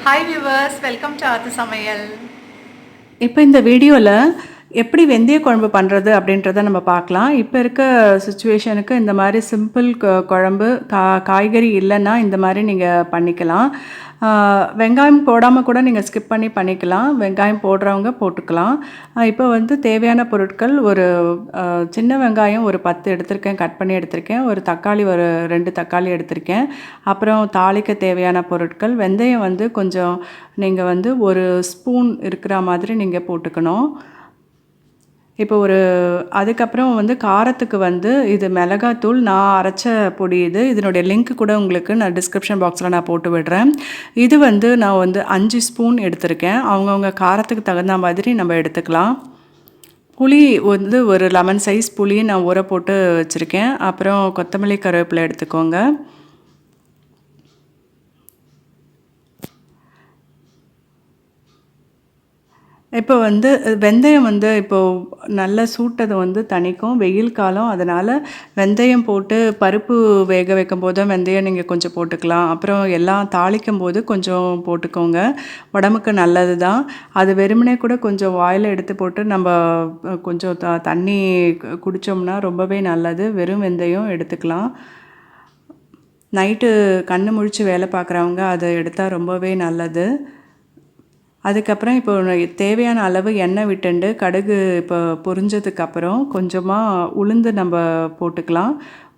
Hi viewers, welcome to Atu Samayal. இப்போ இந்த வீடியோவில் எப்படி வெந்தய குழம்பு பண்ணுறது அப்படின்றத நம்ம பார்க்கலாம். இப்போ இருக்க சுச்சுவேஷனுக்கு இந்த மாதிரி சிம்பிள் குழம்பு காய்கறி இல்லைன்னா இந்த மாதிரி நீங்கள் பண்ணிக்கலாம். வெங்காயம் போடாமல் கூட நீங்கள் ஸ்கிப் பண்ணி பண்ணிக்கலாம். வெங்காயம் போடுறவங்க போட்டுக்கலாம். இப்போ வந்து தேவையான பொருட்கள் ஒரு சின்ன வெங்காயம் ஒரு 10 எடுத்திருக்கேன், கட் பண்ணி எடுத்திருக்கேன். ஒரு தக்காளி ஒரு 2 தக்காளி எடுத்திருக்கேன். அப்புறம் தாளிக்க தேவையான பொருட்கள் வெந்தயம் வந்து கொஞ்சம் நீங்கள் வந்து ஒரு ஸ்பூன் இருக்கிற மாதிரி நீங்கள் போட்டுக்கணும். இப்போ அதுக்கப்புறம் வந்து காரத்துக்கு வந்து இது மிளகாத்தூள் நான் அரைச்ச பொடி இதனுடைய லிங்க் கூட உங்களுக்கு நான் டிஸ்கிரிப்ஷன் பாக்ஸில் நான் போட்டு விடுறேன். இது வந்து நான் வந்து 5 ஸ்பூன் எடுத்திருக்கேன். அவங்கவுங்க காரத்துக்கு தகுந்த மாதிரி நம்ம எடுத்துக்கலாம். புளி வந்து ஒரு லெமன் சைஸ் புளி நான் ஊற போட்டு வச்சுருக்கேன். அப்புறம் கொத்தமல்லி கருவேப்பிலை எடுத்துக்கோங்க. இப்போ வந்து வெந்தயம் வந்து இப்போது நல்ல சூட்டதை வந்து தணிக்கும். வெயில் காலம், அதனால் வெந்தயம் போட்டு பருப்பு வேக வைக்கும் போதும் வெந்தயம் நீங்கள் கொஞ்சம் போட்டுக்கலாம். அப்புறம் எல்லாம் தாளிக்கும் போது கொஞ்சம் போட்டுக்கோங்க. உடம்புக்கு நல்லது தான். அது வெறுமனே கூட கொஞ்சம் வாயில் எடுத்து போட்டு நம்ம கொஞ்சம் தண்ணி குடித்தோம்னா ரொம்பவே நல்லது. வெறும் வெந்தயம் எடுத்துக்கலாம். நைட்டு கண்ணு முழித்து வேலை பார்க்குறவங்க அதை எடுத்தால் ரொம்பவே நல்லது. அதுக்கப்புறம் இப்போ தேவையான அளவு எண்ணெய் விட்டுண்டு கடுகு இப்போ பொரிஞ்சதுக்கப்புறம் கொஞ்சமாக உளுந்து நம்ம போட்டுக்கலாம்.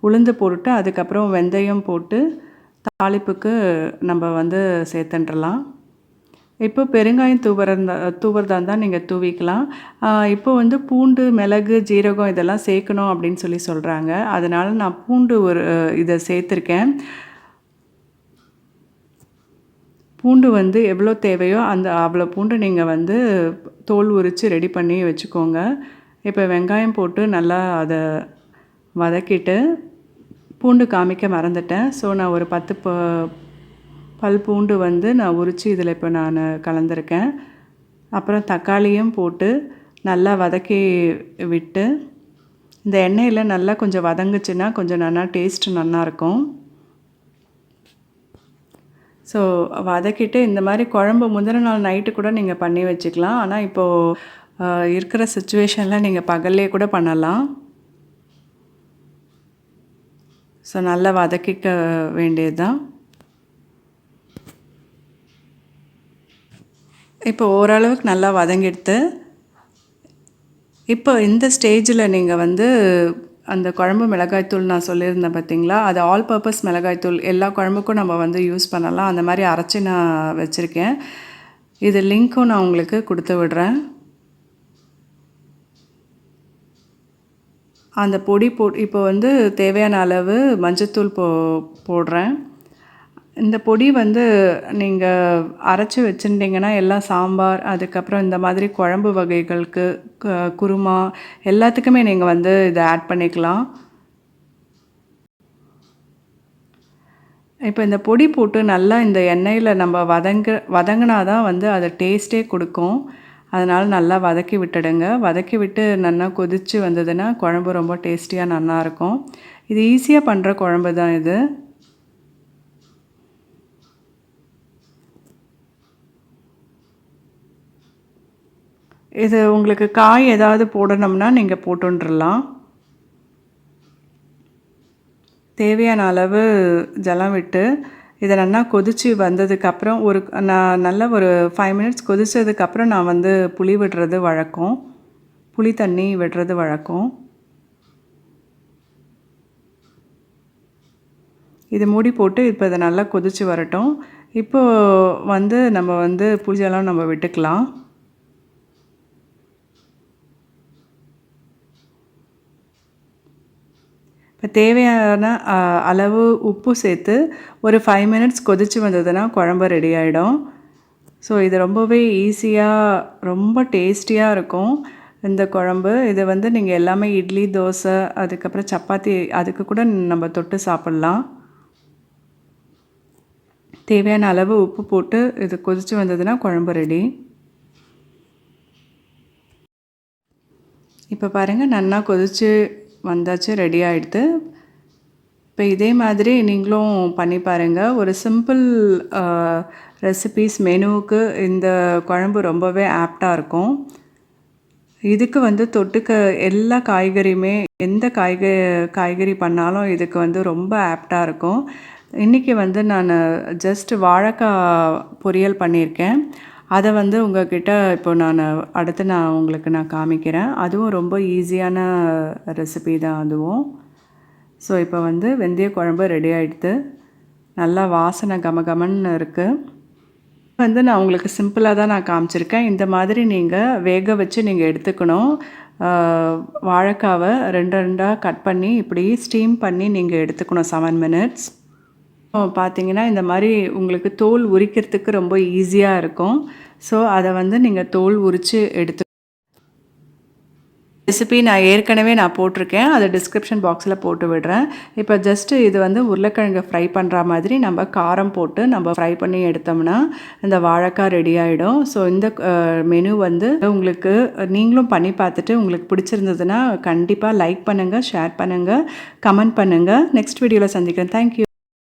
உளுந்து போட்டு அதுக்கப்புறம் வெந்தயம் போட்டு தாளிப்புக்கு நம்ம வந்து சேர்த்துன்றலாம். இப்போ பெருங்காயம் தூவுறதா இருந்தால் நீங்கள் தூவிக்கலாம். இப்போ வந்து பூண்டு, மிளகு, ஜீரகம் இதெல்லாம் சேர்க்கணும் அப்படின்னு சொல்கிறாங்க. அதனால் நான் பூண்டு இதை சேர்த்துருக்கேன். பூண்டு வந்து எவ்வளோ தேவையோ அவ்வளோ பூண்டு நீங்கள் வந்து தோல் உரித்து ரெடி பண்ணி வச்சுக்கோங்க. இப்போ வெங்காயம் போட்டு நல்லா அதை வதக்கிட்டு பூண்டு காமிக்க மறந்துட்டேன். ஸோ நான் ஒரு 10 பல் பூண்டு வந்து நான் உரித்து இதில் இப்போ நான் கலந்துருக்கேன். அப்புறம் தக்காளியும் போட்டு நல்லா வதக்கி விட்டு இந்த எண்ணெயில் நல்லா கொஞ்சம் வதங்குச்சுன்னா கொஞ்சம் நல்லா டேஸ்ட்டு நல்லாயிருக்கும். ஸோ வதக்கிட்டு இந்த மாதிரி குழம்பு முந்தின நாள் நைட்டு கூட நீங்கள் பண்ணி வச்சுக்கலாம். ஆனால் இப்போது இருக்கிற சுச்சுவேஷனில் நீங்கள் பகல்லே கூட பண்ணலாம். ஸோ நல்லா வதக்கிக்க வேண்டியது தான். இப்போ ஓரளவுக்கு நல்லா வதங்கிடுத்து. இப்போ இந்த ஸ்டேஜில் நீங்கள் வந்து அந்த குழம்பு மிளகாய்த்தூள் நான் சொல்லியிருந்தேன் பார்த்தீங்களா, அது ஆல் பர்பஸ் மிளகாய்த்தூள் எல்லா குழம்புக்கும் நம்ம வந்து யூஸ் பண்ணலாம். அந்த மாதிரி அரைச்சி நான் வச்சுருக்கேன். இது லிங்க்கும் நான் உங்களுக்கு கொடுத்து விடுறேன். அந்த பொடி இப்போ வந்து தேவையான அளவு மஞ்சத்தூள் போடுறேன். இந்த பொடி வந்து நீங்கள் அரைச்சி வச்சுட்டிங்கன்னா எல்லாம் சாம்பார், அதுக்கப்புறம் இந்த மாதிரி குழம்பு வகைகளுக்கு, குருமா எல்லாத்துக்குமே நீங்கள் வந்து இதை ஆட் பண்ணிக்கலாம். இப்போ இந்த பொடி போட்டு நல்லா இந்த எண்ணெயில் நம்ம வதங்கினா தான் வந்து அது டேஸ்ட்டே கொடுக்கும். அதனால் நல்லா வதக்கி விட்டுடுங்க. வதக்கி விட்டு நல்லா கொதித்து வந்ததுன்னா குழம்பு ரொம்ப டேஸ்டியாக நல்லாயிருக்கும். இது ஈஸியாக பண்ணுற குழம்பு தான் இது. இது உங்களுக்கு காய் ஏதாவது போடணும்னா நீங்கள் போட்டுன்றலாம். தேவையான அளவு ஜலம் விட்டு இதை நல்லா கொதித்து வந்ததுக்கப்புறம் நல்ல ஒரு 5 மினிட்ஸ் கொதித்ததுக்கப்புறம் நான் வந்து புளி விடுறது வழக்கம். புளி தண்ணி விடுறது வழக்கம். இது மூடி போட்டு இப்போ இதை நல்லா கொதித்து வரட்டும். இப்போது வந்து நம்ம வந்து புளியெல்லாம் நம்ம விட்டுக்கலாம். இப்போ தேவையான அளவு உப்பு சேர்த்து ஒரு 5 மினிட்ஸ் கொதித்து வந்ததுன்னா குழம்பு ரெடி ஆகிடும். ஸோ இது ரொம்பவே ஈஸியாக ரொம்ப டேஸ்டியாக இருக்கும் இந்த குழம்பு. இது வந்து நீங்கள் எல்லாமே இட்லி, தோசை, அதுக்கப்புறம் சப்பாத்தி அதுக்கு கூட நம்ம தொட்டு சாப்பிட்லாம். தேவையான அளவு உப்பு போட்டு இது கொதித்து வந்ததுன்னா குழம்பு ரெடி. இப்போ பாருங்கள் நல்லா கொதித்து வந்தாச்சு, ரெடி ஆகிடுது. இப்போ இதே மாதிரி நீங்களும் பண்ணி பாருங்கள். ஒரு சிம்பிள் ரெசிபீஸ் மெனுவுக்கு இந்த குழம்பு ரொம்பவே ஆப்டாக இருக்கும். இதுக்கு வந்து தொட்டுக்க எல்லா காய்கறியுமே எந்த காய்கறி பண்ணாலும் இதுக்கு வந்து ரொம்ப ஆப்டாக இருக்கும். இன்றைக்கி வந்து நான் ஜஸ்ட் வாழைக்காய் பொரியல் பண்ணியிருக்கேன். அதை வந்து உங்கள்கிட்ட இப்போ அடுத்து நான் உங்களுக்கு காமிக்கிறேன். அதுவும் ரொம்ப ஈஸியான ரெசிபி தான் அதுவும். ஸோ இப்போ வந்து வெந்தய குழம்பு ரெடி ஆகிடுது. நல்லா வாசனை கமகமன்னு இருக்குது. வந்து நான் உங்களுக்கு சிம்பிளாக தான் நான் காமிச்சிருக்கேன். இந்த மாதிரி நீங்கள் வேக வச்சு நீங்கள் எடுத்துக்கணும். வாழைக்காவை 2 கட் பண்ணி இப்படி ஸ்டீம் பண்ணி நீங்கள் எடுத்துக்கணும் 7 மினிட்ஸ். பார்த்தீங்கன்னா இந்த மாதிரி உங்களுக்கு தோல் உரிக்கிறதுக்கு ரொம்ப ஈஸியாக இருக்கும். ஸோ அதை வந்து நீங்கள் தோல் உரித்து எடுத்து ரெசிபி நான் போட்டிருக்கேன். அதை டிஸ்கிரிப்ஷன் பாக்ஸில் போட்டு விடுறேன். இப்போ ஜஸ்ட்டு இது வந்து உருளைக்கிழங்கு ஃப்ரை பண்ணுற மாதிரி நம்ம காரம் போட்டு நம்ம ஃப்ரை பண்ணி எடுத்தோம்னா இந்த வாழைக்காய் ரெடி ஆகிடும். ஸோ இந்த மெனு வந்து உங்களுக்கு நீங்களும் பண்ணி பார்த்துட்டு உங்களுக்கு பிடிச்சிருந்ததுன்னா கண்டிப்பாக லைக் பண்ணுங்கள், ஷேர் பண்ணுங்கள், கமெண்ட் பண்ணுங்கள். நெக்ஸ்ட் வீடியோவில் சந்திக்கிறேன். தேங்க்யூ.